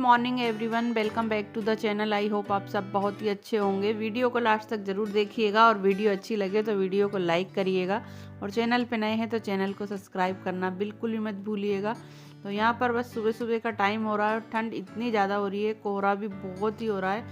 Morning everyone, welcome back to the channel. I hope आप सब बहुत ही अच्छे होंगे। वीडियो को लास्ट तक ज़रूर देखिएगा और वीडियो अच्छी लगे तो वीडियो को लाइक करिएगा और चैनल पे नए हैं तो चैनल को सब्सक्राइब करना बिल्कुल भी मत भूलिएगा। तो यहाँ पर बस सुबह सुबह का टाइम हो रहा है और ठंड इतनी ज़्यादा हो रही है, कोहरा भी बहुत ही हो रहा है।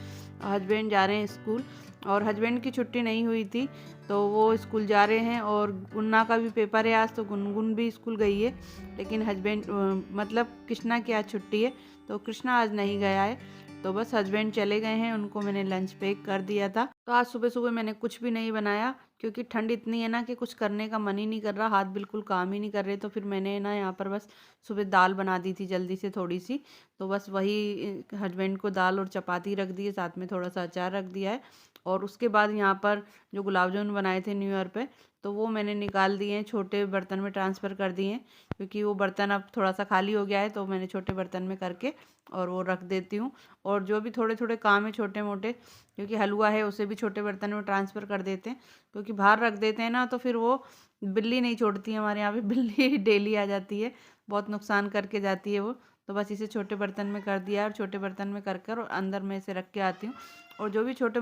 हस्बैंड जा रहे हैं स्कूल और हस्बैंड की छुट्टी नहीं हुई थी तो वो स्कूल जा रहे हैं और गुन्ना का भी पेपर है आज, तो गुनगुन भी स्कूल गई है। लेकिन हस्बैंड मतलब कृष्णा की आज छुट्टी है तो कृष्णा आज नहीं गया है, तो बस हस्बैंड चले गए हैं। उनको मैंने लंच पैक कर दिया था। तो आज सुबह सुबह मैंने कुछ भी नहीं बनाया क्योंकि ठंड इतनी है ना कि कुछ करने का मन ही नहीं कर रहा, हाथ बिल्कुल काम ही नहीं कर रहे। तो फिर मैंने ना यहाँ पर बस सुबह दाल बना दी थी जल्दी से थोड़ी सी, तो बस वही हस्बैंड को दाल और चपाती रख दी है, साथ में थोड़ा सा अचार रख दिया है। और उसके बाद यहाँ पर जो गुलाब जामुन बनाए थे न्यू ईयर पे, तो वो मैंने निकाल दिए हैं, छोटे बर्तन में ट्रांसफ़र कर दिए हैं क्योंकि वो बर्तन अब थोड़ा सा खाली हो गया है, तो मैंने छोटे बर्तन में करके और वो रख देती हूँ। और जो भी थोड़े थोड़े काम है छोटे मोटे, क्योंकि हलवा है उसे भी छोटे बर्तन में ट्रांसफ़र कर देते हैं, क्योंकि बाहर रख देते हैं ना तो फिर वो बिल्ली नहीं छोड़ती है। हमारे यहाँ पे बिल्ली डेली आ जाती है, बहुत नुकसान करके जाती है वो। तो बस इसे छोटे बर्तन में कर दिया और छोटे बर्तन में कर कर और अंदर में इसे रख के आती हूँ। और जो भी छोटे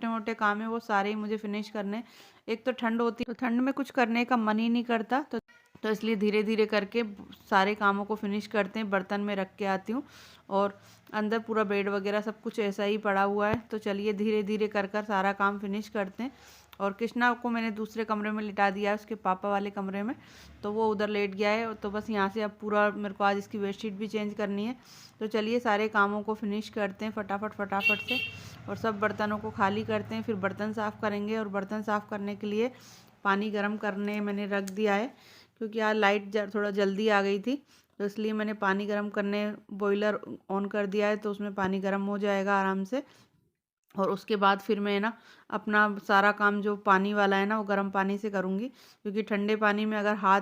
मोटे काम है वो सारे ही मुझे फिनिश करने। एक तो ठंड होती है तो ठंड में कुछ करने का मन ही नहीं करता, तो इसलिए धीरे धीरे करके सारे कामों को फिनिश करते हैं, बर्तन में रख के आती हूँ। और अंदर पूरा बेड वगैरह सब कुछ ऐसा ही पड़ा हुआ है, तो चलिए धीरे धीरे कर कर सारा काम फिनिश करते हैं। और कृष्णा को मैंने दूसरे कमरे में लिटा दिया है, उसके पापा वाले कमरे में, तो वो उधर लेट गया है। तो बस यहाँ से अब पूरा मेरे को आज इसकी बेडशीट भी चेंज करनी है। तो चलिए सारे कामों को फिनिश करते हैं फटाफट से और सब बर्तनों को खाली करते हैं। फिर बर्तन साफ़ करेंगे और बर्तन साफ़ करने के लिए पानी गर्म करने मैंने रख दिया है, क्योंकि आज लाइट थोड़ा जल्दी आ गई थी, तो इसलिए मैंने पानी गर्म करने बॉयलर ऑन कर दिया है, तो उसमें पानी गर्म हो जाएगा आराम से। और उसके बाद फिर मैं ना अपना सारा काम जो पानी वाला है ना वो गर्म पानी से करूँगी, क्योंकि ठंडे पानी में अगर हाथ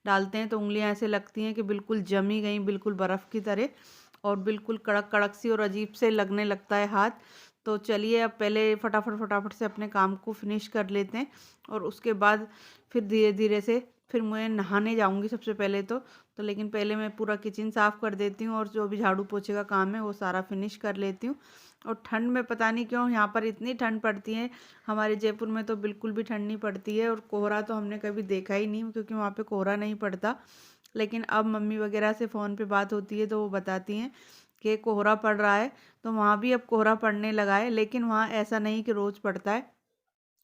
डालते हैं तो उंगलियां ऐसे लगती हैं कि बिल्कुल जमी गई, बिल्कुल बर्फ़ की तरह, और बिल्कुल कड़क कड़क सी और अजीब से लगने लगता है हाथ। तो चलिए अब पहले फटाफट से अपने काम को फिनिश कर लेते हैं और उसके बाद फिर धीरे धीरे से फिर मैं नहाने जाऊंगी सबसे पहले तो लेकिन पहले मैं पूरा किचन साफ़ कर देती हूँ और जो भी झाड़ू पोछे का काम है वो सारा फिनिश कर लेती हूँ। और ठंड में पता नहीं क्यों यहाँ पर इतनी ठंड पड़ती है, हमारे जयपुर में तो बिल्कुल भी ठंड नहीं पड़ती है। और कोहरा तो हमने कभी देखा ही नहीं क्योंकि वहाँ पे कोहरा नहीं पड़ता। लेकिन अब मम्मी वगैरह से फ़ोन पे बात होती है तो वो बताती हैं कि कोहरा पड़ रहा है, तो वहाँ भी अब कोहरा पड़ने लगा है। लेकिन वहाँ ऐसा नहीं कि रोज़ पड़ता है,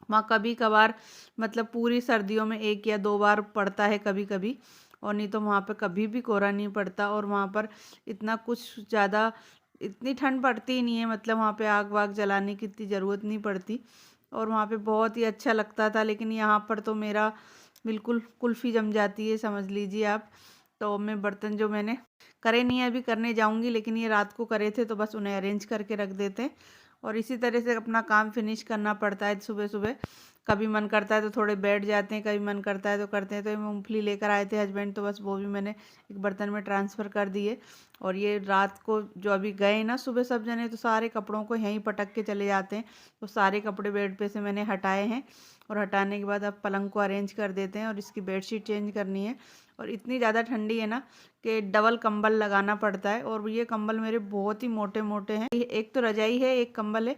वहाँ कभी कभार मतलब पूरी सर्दियों में 1 या 2 बार पड़ता है कभी कभी, और नहीं तो वहाँ पे कभी भी कोहरा नहीं पड़ता। और वहाँ पर इतना कुछ ज़्यादा इतनी ठंड पड़ती ही नहीं है, मतलब वहाँ पे आग वाग जलाने की इतनी ज़रूरत नहीं पड़ती और वहाँ पे बहुत ही अच्छा लगता था। लेकिन यहाँ पर तो मेरा बिल्कुल कुल्फ़ी जम जाती है, समझ लीजिए आप। तो मैं बर्तन जो मैंने करे नहीं है अभी करने जाऊँगी, लेकिन ये रात को करे थे तो बस उन्हें अरेंज करके रख देते हैं। और इसी तरह से अपना काम फिनिश करना पड़ता है सुबह सुबह। कभी मन करता है तो थोड़े बैठ जाते हैं, कभी मन करता है तो करते हैं। तो ये मूंगफली लेकर आए थे हस्बैंड, तो बस वो भी मैंने एक बर्तन में ट्रांसफ़र कर दिए। और ये रात को जो अभी गए ना सुबह सब जने, तो सारे कपड़ों को यहीं पटक के चले जाते हैं, तो सारे कपड़े बेड पे से मैंने हटाए हैं। और हटाने के बाद अब पलंग को अरेंज कर देते हैं और इसकी बेडशीट चेंज करनी है। और इतनी ज़्यादा ठंडी है ना कि डबल कंबल लगाना पड़ता है, और ये कंबल मेरे बहुत ही मोटे मोटे हैं। एक तो रजाई है, एक कंबल है,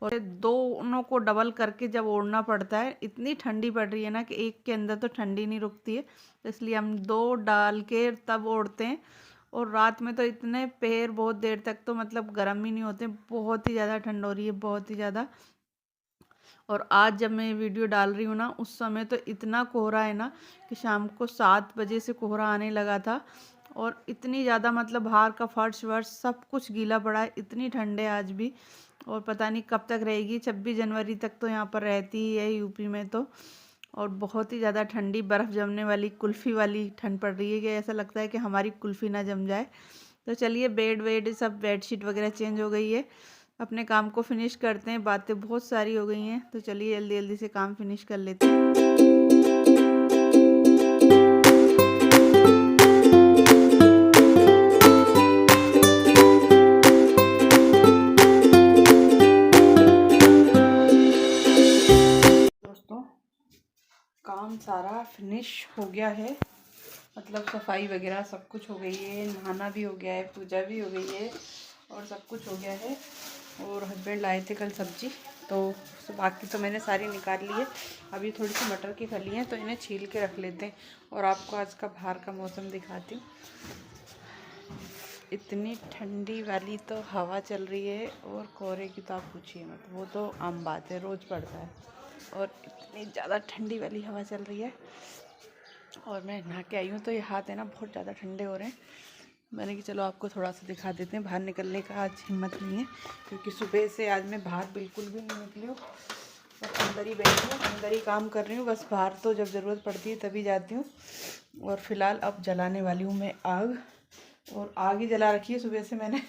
और दोनों को डबल करके जब ओढ़ना पड़ता है, इतनी ठंडी पड़ रही है ना कि एक के अंदर तो ठंडी नहीं रुकती है, तो इसलिए हम 2 डाल के तब ओढ़ते हैं। और रात में तो इतने पैर बहुत देर तक तो मतलब गर्म ही नहीं होते, बहुत ही ज़्यादा ठंड हो रही है, बहुत ही ज़्यादा। और आज जब मैं वीडियो डाल रही हूँ ना, उस समय तो इतना कोहरा है ना कि शाम को 7 बजे से कोहरा आने लगा था। और इतनी ज़्यादा मतलब बाहर का फर्श वर्श सब कुछ गीला पड़ा है, इतनी ठंड है आज भी। और पता नहीं कब तक रहेगी, 26 जनवरी तक तो यहाँ पर रहती ही है यूपी में तो। और बहुत ही ज़्यादा ठंडी बर्फ़ जमने वाली कुल्फ़ी वाली ठंड पड़ रही है कि ऐसा लगता है कि हमारी कुल्फ़ी ना जम जाए। तो चलिए बेड वेड सब बेडशीट वगैरह चेंज हो गई है, अपने काम को फिनिश करते हैं। बातें बहुत सारी हो गई हैं, तो चलिए जल्दी जल्दी से काम फिनिश कर लेते हैं। दोस्तों काम सारा फिनिश हो गया है मतलब सफाई वगैरह सब कुछ हो गई है, नहाना भी हो गया है, पूजा भी हो गई है और सब कुछ हो गया है। और हस्बैंड लाए थे कल सब्ज़ी, तो बाकी तो मैंने सारी निकाल ली है। अभी थोड़ी सी मटर की फली हैं तो इन्हें छील के रख लेते हैं। और आपको आज का बाहर का मौसम दिखाती हूँ। इतनी ठंडी वाली तो हवा चल रही है और कोहरे की तो आप पूछिए मत, वो तो आम बात है, रोज़ पड़ता है। और इतनी ज़्यादा ठंडी वाली हवा चल रही है। और मैं नहा के आई हूँ तो ये हाथ है ना बहुत ज़्यादा ठंडे हो रहे हैं। मैंने कि चलो आपको थोड़ा सा दिखा देते हैं। बाहर निकलने का आज हिम्मत नहीं है क्योंकि सुबह से आज मैं बाहर बिल्कुल भी नहीं निकली हूँ। बस अंदर ही बैठी हूँ, अंदर ही काम कर रही हूँ। बस बाहर तो जब ज़रूरत पड़ती है तभी जाती हूँ। और फ़िलहाल अब जलाने वाली हूँ मैं आग, और आग ही जला रखी है सुबह से मैंने,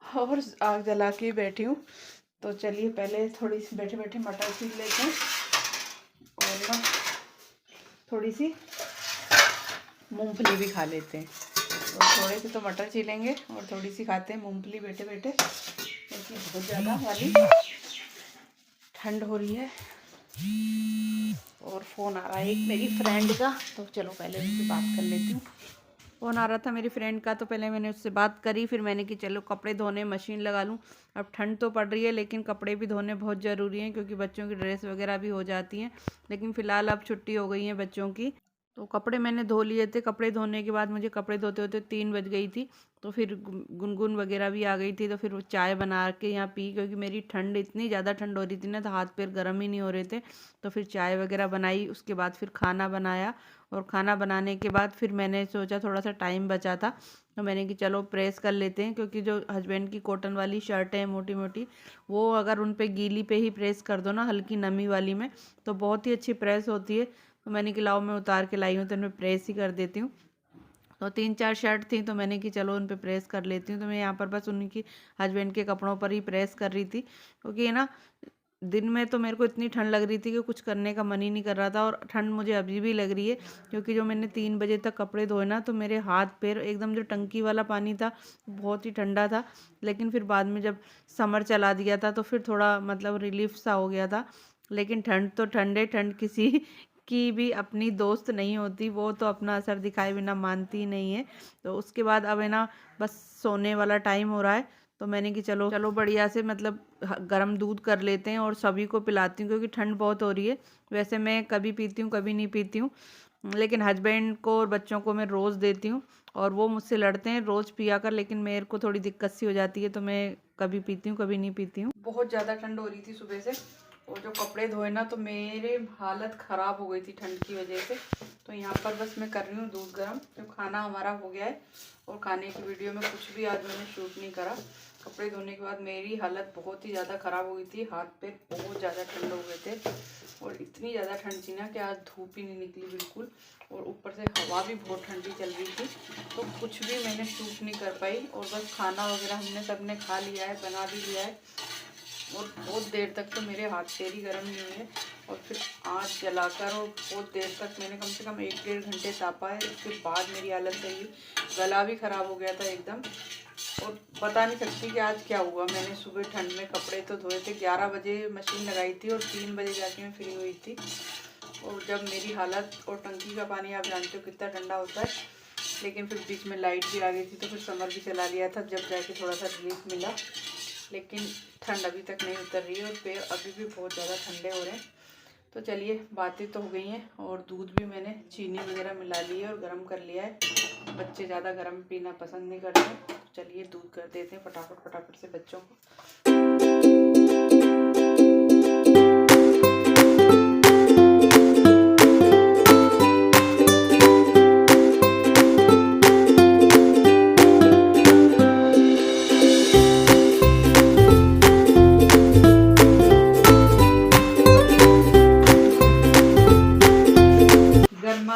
और आग जला के ही बैठी हूँ। तो चलिए पहले थोड़ी सी बैठे बैठे मटर छील लेते हैं और ना थोड़ी सी मूंगफली भी खा लेते हैं। और थोड़े से तो मटर छीलेंगे और थोड़ी सी खाते हैं मूंगफली बैठे बैठे, क्योंकि बहुत ज़्यादा वाली ठंड हो रही है। और फ़ोन आ रहा है एक मेरी फ्रेंड का, तो चलो पहले उनसे बात कर लेती हूँ। फ़ोन आ रहा था मेरी फ्रेंड का, तो पहले मैंने उससे बात करी, फिर मैंने कि चलो कपड़े धोने मशीन लगा लूँ। अब ठंड तो पड़ रही है लेकिन कपड़े भी धोने बहुत ज़रूरी हैं क्योंकि बच्चों की ड्रेस वगैरह भी हो जाती हैं। लेकिन फ़िलहाल अब छुट्टी हो गई है बच्चों की, तो कपड़े मैंने धो लिए थे। कपड़े धोने के बाद मुझे कपड़े धोते होते 3 बज गई थी। तो फिर गुनगुन वगैरह भी आ गई थी, तो फिर वो चाय बना के यहाँ पी, क्योंकि मेरी ठंड इतनी ज़्यादा ठंड हो रही थी ना, तो हाथ पैर गर्म ही नहीं हो रहे थे। तो फिर चाय वगैरह बनाई, उसके बाद फिर खाना बनाया। और खाना बनाने के बाद फिर मैंने सोचा थोड़ा सा टाइम बचा था, तो मैंने कि चलो प्रेस कर लेते हैं, क्योंकि जो हस्बैंड की कॉटन वाली शर्ट है मोटी मोटी, वो अगर उन पे गीली पे ही प्रेस कर दो ना, हल्की नमी वाली में, तो बहुत ही अच्छी प्रेस होती है। तो मैंने कि लाओ मैं उतार के लाई हूँ तो मैं प्रेस ही कर देती हूँ। तो 3-4 शर्ट थी तो मैंने कि चलो उन पे प्रेस कर लेती हूँ। तो मैं यहाँ पर बस उनकी हस्बैंड के कपड़ों पर ही प्रेस कर रही थी, क्योंकि ना दिन में तो मेरे को इतनी ठंड लग रही थी कि कुछ करने का मन ही नहीं कर रहा था। और ठंड मुझे अभी भी लग रही है, क्योंकि जो मैंने 3 बजे तक कपड़े धोए ना, तो मेरे हाथ पैर एकदम, जो टंकी वाला पानी था बहुत ही ठंडा था। लेकिन फिर बाद में जब समर चला दिया था तो फिर थोड़ा मतलब रिलीफ सा हो गया था। लेकिन ठंड तो ठंड है, ठंड किसी की भी अपनी दोस्त नहीं होती, वो तो अपना असर दिखाए बिना मानती ही नहीं है। तो उसके बाद अब है ना बस सोने वाला टाइम हो रहा है, तो मैंने कि चलो चलो बढ़िया से मतलब गर्म दूध कर लेते हैं और सभी को पिलाती हूँ, क्योंकि ठंड बहुत हो रही है। वैसे मैं कभी पीती हूँ कभी नहीं पीती हूँ, लेकिन हस्बैंड को और बच्चों को मैं रोज़ देती हूँ। और वो मुझसे लड़ते हैं रोज़ पिया कर, लेकिन मेरे को थोड़ी दिक्कत सी हो जाती है, तो मैं कभी पीती हूँ कभी नहीं पीती हूँ। बहुत ज़्यादा ठंड हो रही थी सुबह से, और जो कपड़े धोए ना तो मेरे हालत ख़राब हो गई थी ठंड की वजह से। तो यहाँ पर बस मैं कर रही हूँ दूध गर्म। तो खाना हमारा हो गया है, और खाने की वीडियो में कुछ भी आज मैंने शूट नहीं करा। कपड़े धोने के बाद मेरी हालत बहुत ही ज़्यादा ख़राब हो गई थी, हाथ पैर बहुत ज़्यादा ठंड हो गए थे। और इतनी ज़्यादा ठंड थी ना कि आज धूप ही नहीं निकली बिल्कुल, और ऊपर से हवा भी बहुत ठंडी चल रही थी, तो कुछ भी मैंने शूट नहीं कर पाई। और बस खाना वगैरह हमने सबने खा लिया है, बना भी लिया है, और बहुत देर तक तो मेरे हाथ पैर ही गर्म नहीं हुए। और फिर आँच जलाकर और बहुत देर तक मैंने कम से कम 1-1.5 घंटे तापा है। उसके बाद मेरी हालत सही हुई, गला भी ख़राब हो गया था एकदम। और बता नहीं सकती कि आज क्या हुआ। मैंने सुबह ठंड में कपड़े तो धोए थे, 11 बजे मशीन लगाई थी और 3 बजे जाके मैं फ्री हुई थी। और जब मेरी हालत, और टंकी का पानी आप जानते हो कितना ठंडा होता है, लेकिन फिर बीच में लाइट भी आ गई थी, तो फिर समर भी चला लिया था, जब जाके थोड़ा सा रिलीफ मिला। लेकिन ठंड अभी तक नहीं उतर रही है और पैर अभी भी बहुत ज़्यादा ठंडे हो रहे हैं। तो चलिए बातें तो हो गई हैं, और दूध भी मैंने चीनी वगैरह मिला ली है और गर्म कर लिया है। बच्चे ज़्यादा गर्म पीना पसंद नहीं करते, तो चलिए दूध कर देते हैं फटाफट फटाफट से बच्चों को।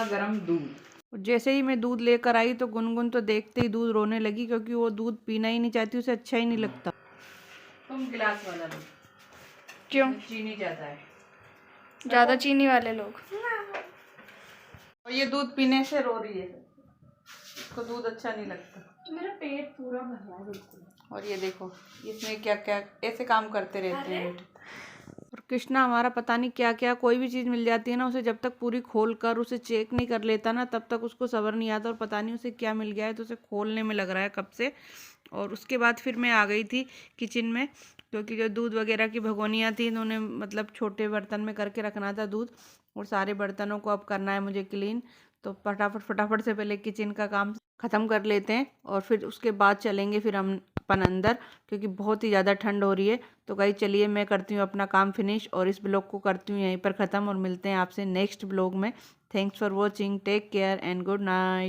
गरम दूध। जैसे ही मैं दूध लेकर आई तो गुनगुन तो देखते ही दूध रोने लगी, क्योंकि वो दूध पीना ही नहीं चाहती, उसे अच्छा ही नहीं लगता। तुम गिलास वाला लो। क्यों? चीनी ज़्यादा है, ज़्यादा चीनी वाले लोग। और ये दूध पीने से रो रही है, इसको दूध अच्छा नहीं लगता। मेरा पेट पूरा भरा है बिल्कुल। और ये देखो इसमें क्या क्या ऐसे काम करते रहते हैं। और कृष्णा हमारा पता नहीं क्या क्या, कोई भी चीज़ मिल जाती है ना, उसे जब तक पूरी खोल कर उसे चेक नहीं कर लेता ना, तब तक उसको सब्र नहीं आता। और पता नहीं उसे क्या मिल गया है, तो उसे खोलने में लग रहा है कब से। और उसके बाद फिर मैं आ गई थी किचन में, क्योंकि जो दूध वगैरह की भगोनियाँ थी, इन्होंने मतलब छोटे बर्तन में करके रखना था दूध, और सारे बर्तनों को अब करना है मुझे क्लीन। तो फटाफट फटाफट से पहले किचन का काम ख़त्म कर लेते हैं, और फिर उसके बाद चलेंगे फिर हम अपन अंदर, क्योंकि बहुत ही ज़्यादा ठंड हो रही है। तो गाइस चलिए मैं करती हूँ अपना काम फिनिश, और इस ब्लॉग को करती हूँ यहीं पर ख़त्म, और मिलते हैं आपसे नेक्स्ट ब्लॉग में। Thanks for watching, take care and good night.